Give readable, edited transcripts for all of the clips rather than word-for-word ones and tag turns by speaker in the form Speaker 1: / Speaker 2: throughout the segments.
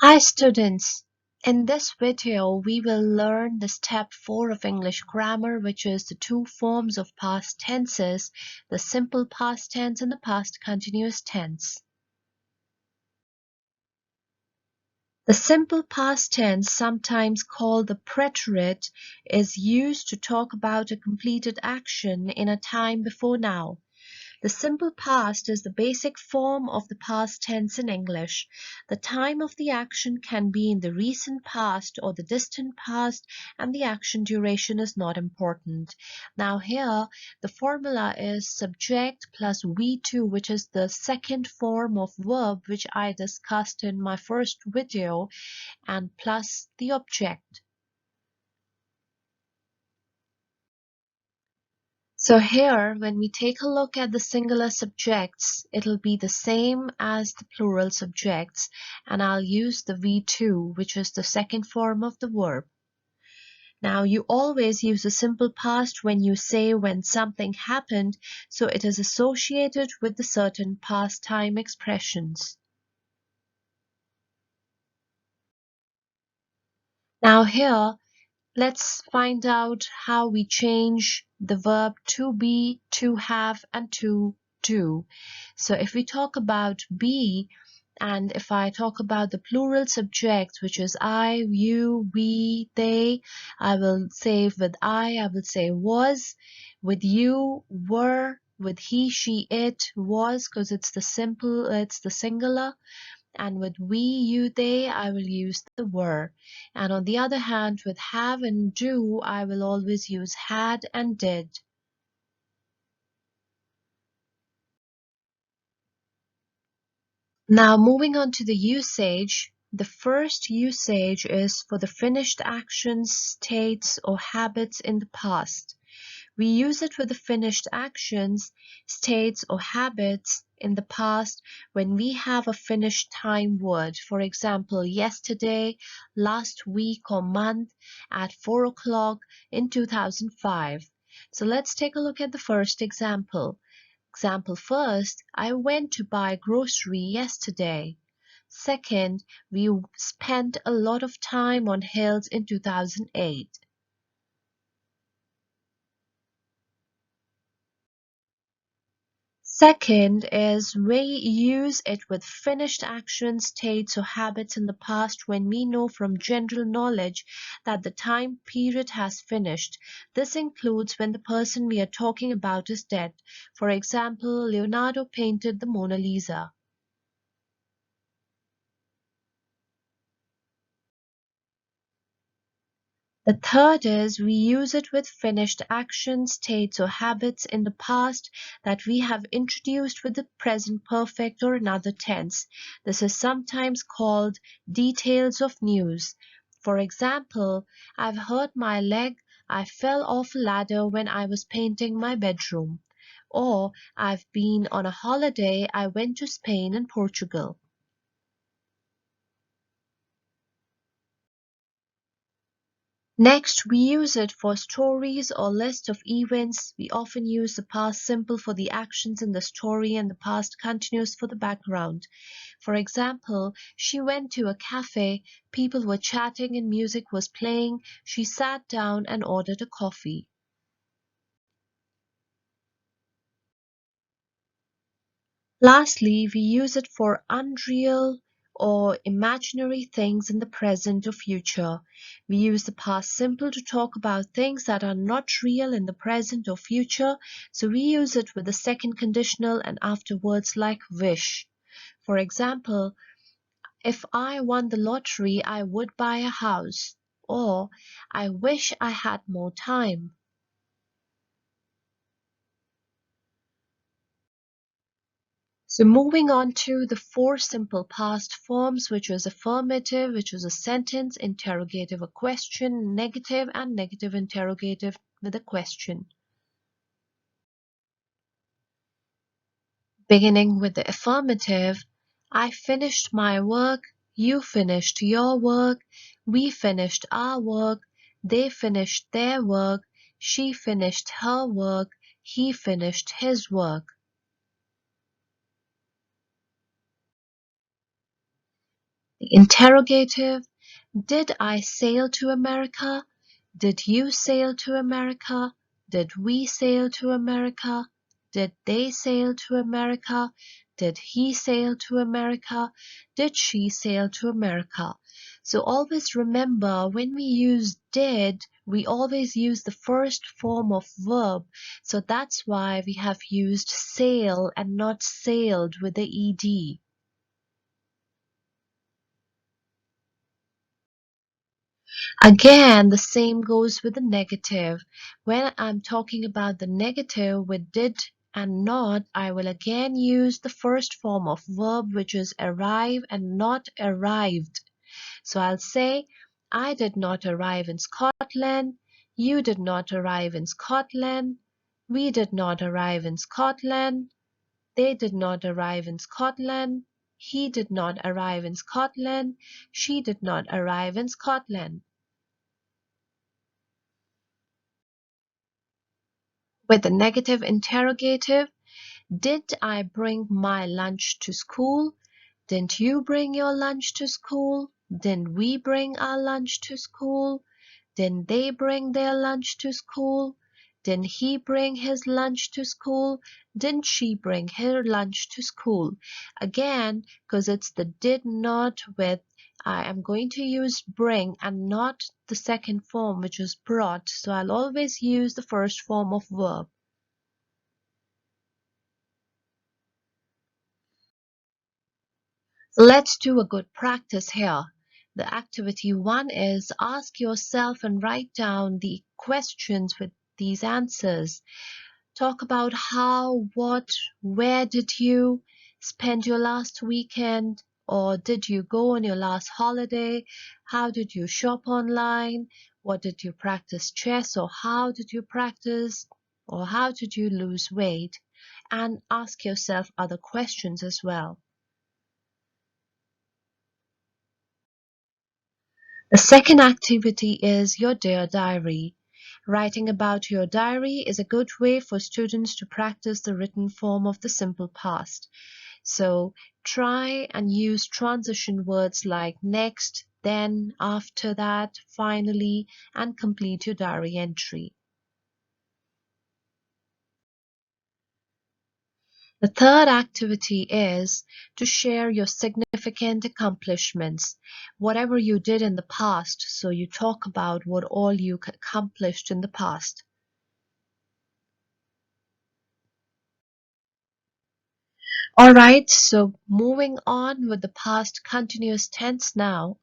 Speaker 1: Hi students! In this video, we will learn the step 4 of English grammar, which is the two forms of past tenses, the simple past tense and the past continuous tense. The simple past tense, sometimes called the preterite, is used to talk about a completed action in a time before now. The simple past is the basic form of the past tense in English. The time of the action can be in the recent past or the distant past, and the action duration is not important. Now here, the formula is subject plus V2, which is the second form of verb which I discussed in my first video, and plus the object. So here, when we take a look at the singular subjects, it'll be the same as the plural subjects, and I'll use the V2, which is the second form of the verb. Now, you always use the simple past when you say when something happened, so it is associated with the certain past time expressions. Now here, let's find out how we change the verb to be, to have, and to do. So if we talk about be, and if I talk about the plural subjects, which is I, you, we, they, I will say with I will say was, with you, were, with he, she, it, was, because it's the singular. And with we, you, they, I will use the were. And on the other hand, with have and do, I will always use had and did. Now moving on to the usage. The first usage is for the finished actions, states, or habits in the past. We use it with the finished actions, states, or habits in the past when we have a finished time word. For example, yesterday, last week or month, at 4 o'clock in 2005. So let's take a look at the first example. Example first, I went to buy grocery yesterday. Second, we spent a lot of time on hills in 2008. Second is we use it with finished actions, states, or habits in the past when we know from general knowledge that the time period has finished. This includes when the person we are talking about is dead. For example, Leonardo painted the Mona Lisa. The third is we use it with finished actions, states, or habits in the past that we have introduced with the present perfect or another tense. This is sometimes called details of news. For example, I've hurt my leg. I fell off a ladder when I was painting my bedroom. Or I've been on a holiday. I went to Spain and Portugal. Next, we use it for stories or list of events. We often use the past simple for the actions in the story and the past continuous for the background. For example, she went to a cafe, people were chatting and music was playing. She sat down and ordered a coffee. Lastly, we use it for unreal or imaginary things in the present or future. We use the past simple to talk about things that are not real in the present or future, so we use it with the second conditional and after words like wish. For example, if I won the lottery, I would buy a house, or I wish I had more time. So moving on to the four simple past forms, which is affirmative, which is a sentence, interrogative, a question, negative, and negative interrogative with a question. Beginning with the affirmative, I finished my work, you finished your work, we finished our work, they finished their work, she finished her work, he finished his work. The interrogative, did I sail to America? Did you sail to America? Did we sail to America? Did they sail to America? Did he sail to America? Did she sail to America? So always remember, when we use did, we always use the first form of verb. So that's why we have used sail and not sailed with the ed. Again, the same goes with the negative. When I'm talking about the negative with did and not, I will again use the first form of verb, which is arrive and not arrived. So I'll say, I did not arrive in Scotland. You did not arrive in Scotland. We did not arrive in Scotland. They did not arrive in Scotland. He did not arrive in Scotland. She did not arrive in Scotland. With the negative interrogative, did I bring my lunch to school? Didn't you bring your lunch to school? Didn't we bring our lunch to school? Didn't they bring their lunch to school? Didn't he bring his lunch to school? Didn't she bring her lunch to school? Again, because it's the did not with, I am going to use bring and not the second form, which is brought. So I'll always use the first form of verb. So let's do a good practice here. The activity 1 is ask yourself and write down the questions with these answers. Talk about how, what, where did you spend your last weekend, or did you go on your last holiday? How did you shop online? What did you practice chess, or how did you practice, or how did you lose weight? And ask yourself other questions as well. The second activity is your Dear Diary. Writing about your diary is a good way for students to practice the written form of the simple past. So try and use transition words like next, then, after that, finally, and complete your diary entry. The third activity is to share your significant accomplishments, whatever you did in the past. So you talk about what all you accomplished in the past. Alright, so moving on with the past continuous tense now.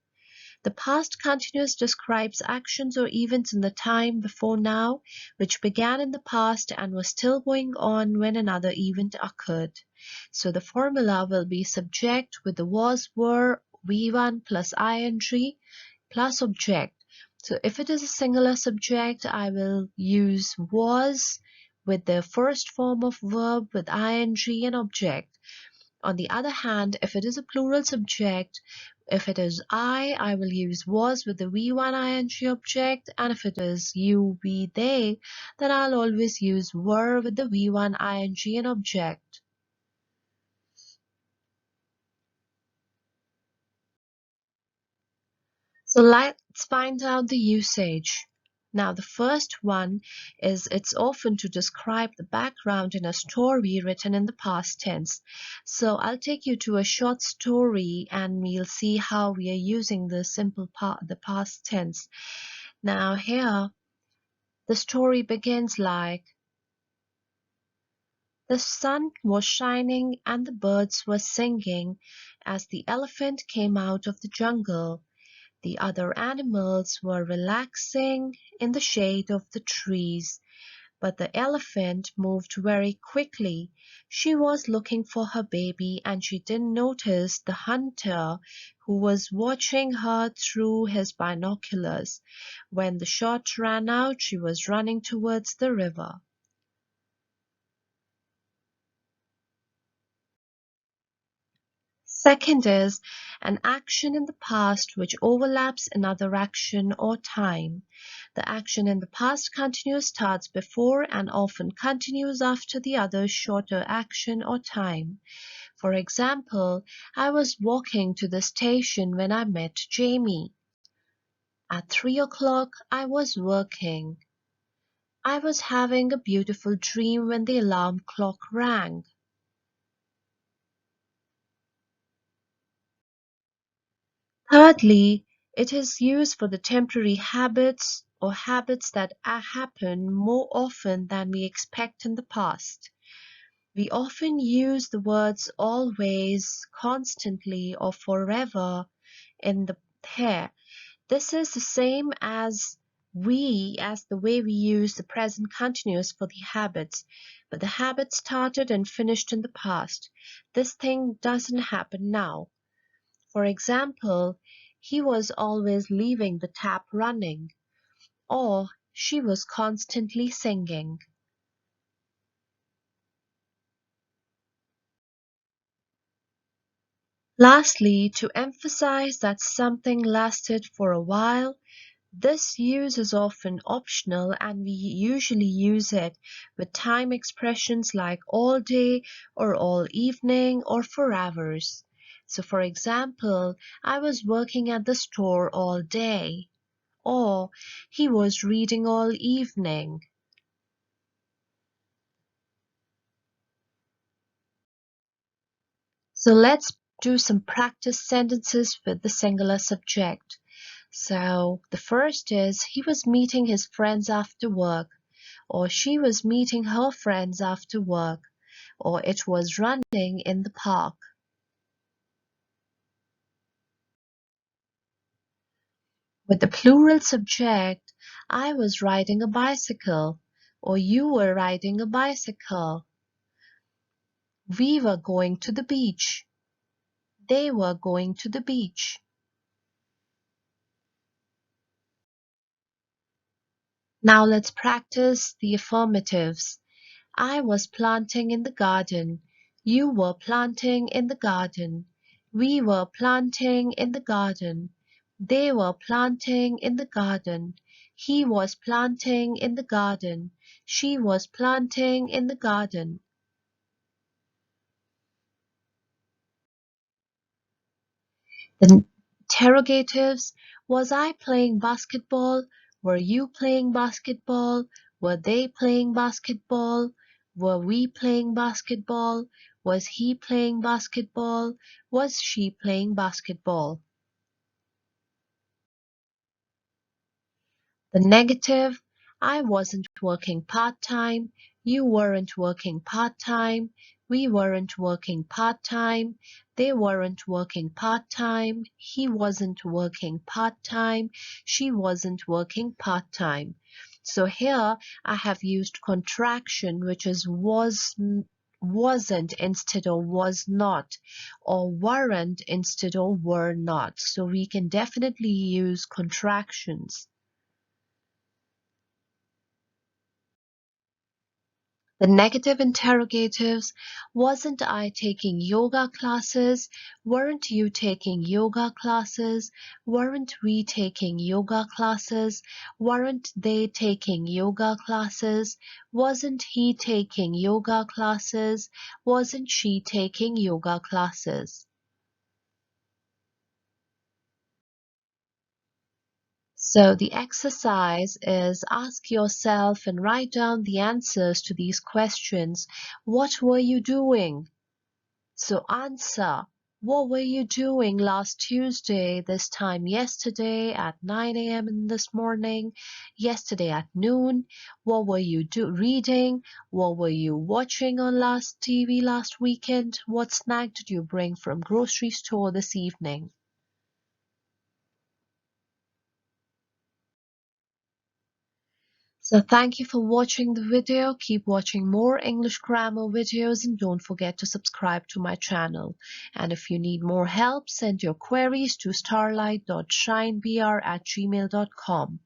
Speaker 1: The past continuous describes actions or events in the time before now, which began in the past and was still going on when another event occurred. So the formula will be subject with the was, were, V1 plus ing plus object. So if it is a singular subject, I will use was with the first form of verb with ing and object. On the other hand, if it is a plural subject, if it is I will use was with the V1 ing object, and if it is you, we, they, then I'll always use were with the V1 ing and object. So let's find out the usage. Now the first one is it's often to describe the background in a story written in the past tense. So I'll take you to a short story and we'll see how we are using the the past tense. Now here the story begins like, the sun was shining and the birds were singing as the elephant came out of the jungle. The other animals were relaxing in the shade of the trees, but the elephant moved very quickly. She was looking for her baby and she didn't notice the hunter who was watching her through his binoculars. When the shot ran out, she was running towards the river. Second is an action in the past which overlaps another action or time. The action in the past continuous starts before and often continues after the other shorter action or time. For example, I was walking to the station when I met Jamie. At 3 o'clock, I was working. I was having a beautiful dream when the alarm clock rang. Thirdly, it is used for the temporary habits or habits that happen more often than we expect in the past. We often use the words always, constantly, or forever in the here. This is the same as the way we use the present continuous for the habits, but the habit started and finished in the past. This thing doesn't happen now. For example, he was always leaving the tap running, or she was constantly singing. Lastly, to emphasize that something lasted for a while, this use is often optional and we usually use it with time expressions like all day or all evening or for hours. So for example, I was working at the store all day, or he was reading all evening. So let's do some practice sentences with the singular subject. So the first is he was meeting his friends after work, or she was meeting her friends after work, or it was running in the park. With the plural subject, I was riding a bicycle, or you were riding a bicycle. We were going to the beach. They were going to the beach. Now let's practice the affirmatives. I was planting in the garden. You were planting in the garden. We were planting in the garden. They were planting in the garden. He was planting in the garden. She was planting in the garden. The interrogatives: was I playing basketball? Were you playing basketball? Were they playing basketball? Were we playing basketball? Was he playing basketball? Was she playing basketball? The negative: I wasn't working part-time, you weren't working part-time, we weren't working part-time, they weren't working part-time, he wasn't working part-time, she wasn't working part-time. So here I have used contraction, which is wasn't instead of was not, or weren't instead of were not. So we can definitely use contractions. The negative interrogatives: wasn't I taking yoga classes? Weren't you taking yoga classes? Weren't we taking yoga classes? Weren't they taking yoga classes? Wasn't he taking yoga classes? Wasn't she taking yoga classes? So the exercise is ask yourself and write down the answers to these questions. What were you doing? So answer, what were you doing last Tuesday, this time yesterday at 9 a.m. in this morning, yesterday at noon? What were you reading? What were you watching on last TV last weekend? What snack did you bring from grocery store this evening? So thank you for watching the video. Keep watching more English grammar videos and don't forget to subscribe to my channel. And if you need more help, send your queries to starlight.shinebr@gmail.com.